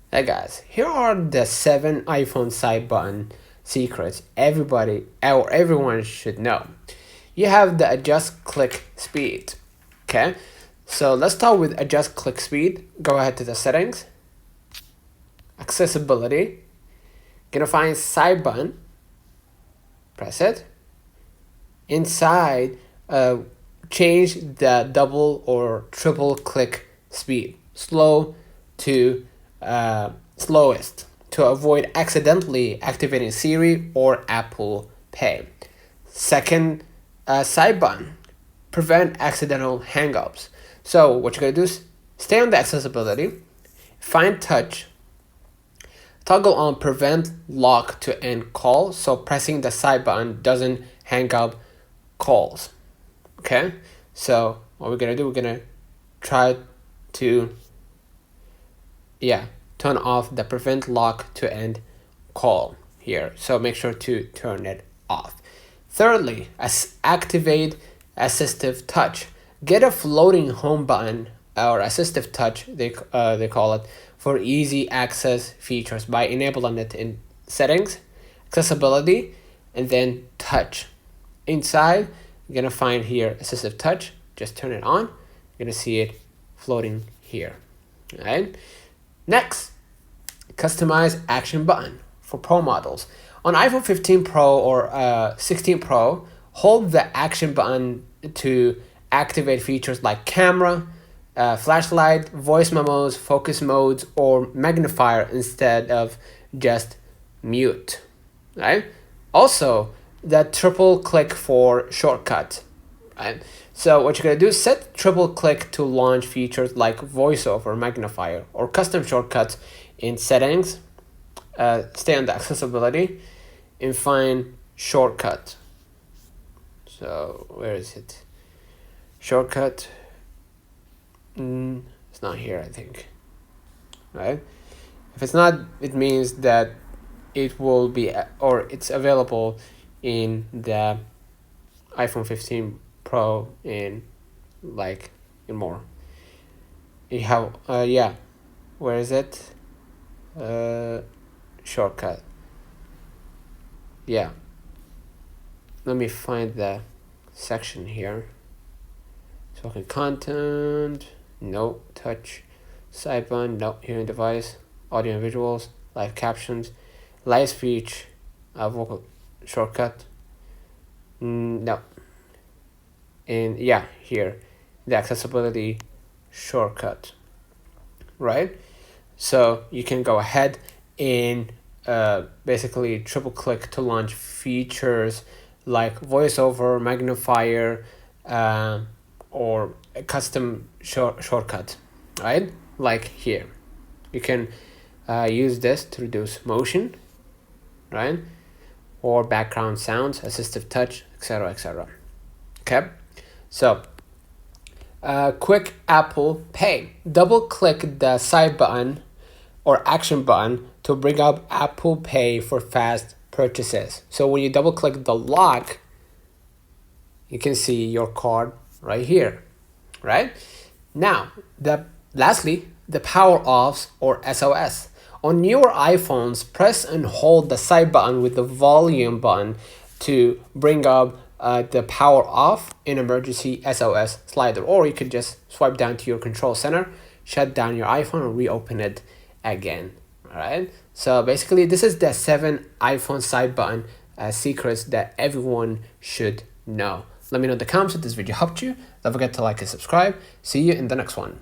Hey guys, here are the 7 iPhone side button secrets everyone should know. You have the adjust click speed. Okay, so let's start with adjust click speed. Go ahead to the settings, accessibility, gonna find side button, press it. Inside, change the double or triple click speed, slow to slowest, to avoid accidentally activating Siri or Apple Pay. Second, side button, prevent accidental hangups. So what you're gonna do is stay on the accessibility, find touch, toggle on prevent lock to end call, so pressing the side button doesn't hang up calls. Okay, so what we're gonna do, we're gonna try to turn off the prevent lock to end call here, so make sure to turn it off. Thirdly, activate assistive touch. Get a floating home button or assistive touch, they call it, for easy access features by enabling it in settings, accessibility, and then touch. Inside, you're gonna find here assistive touch. Just turn it on. You're gonna see it floating here. All right. Next, customize action button for Pro models. On iPhone 15 Pro or 16 Pro, hold the action button to activate features like camera, flashlight, voice memos, focus modes, or magnifier instead of just mute. Right? Also, the triple click for shortcut. Right? So what you're gonna do is set triple click to launch features like voiceover, magnifier, or custom shortcuts in settings. Stay on the accessibility and find shortcut. So where is it? Shortcut. It's not here, I think. Right? If it's not, it means that it will be, or it's available in the iPhone 15 Pro and like in more. You have where is it? Shortcut. Yeah. Let me find the section here. So content, no, touch, side button, no, hearing device, audio and visuals, live captions, live speech, vocal shortcut, no. And here, the accessibility shortcut, right? So you can go ahead and basically triple click to launch features like voiceover, magnifier, or a custom shortcut, right? Like here, you can use this to reduce motion, right? Or background sounds, assistive touch, etc., etc. Okay, so quick Apple Pay. Double click the side button or action button to bring up Apple Pay for fast purchases. So when you double click the lock, you can see your card right here, right? Now, lastly, the power offs or SOS. On newer iPhones, press and hold the side button with the volume button to bring up the power off in emergency SOS slider, or you could just swipe down to your control center, shut down your iPhone, and reopen it again. All right. So basically, this is the 7 iPhone side button secrets that everyone should know. Let me know in the comments if this video helped you. Don't forget to like and subscribe. See you in the next one.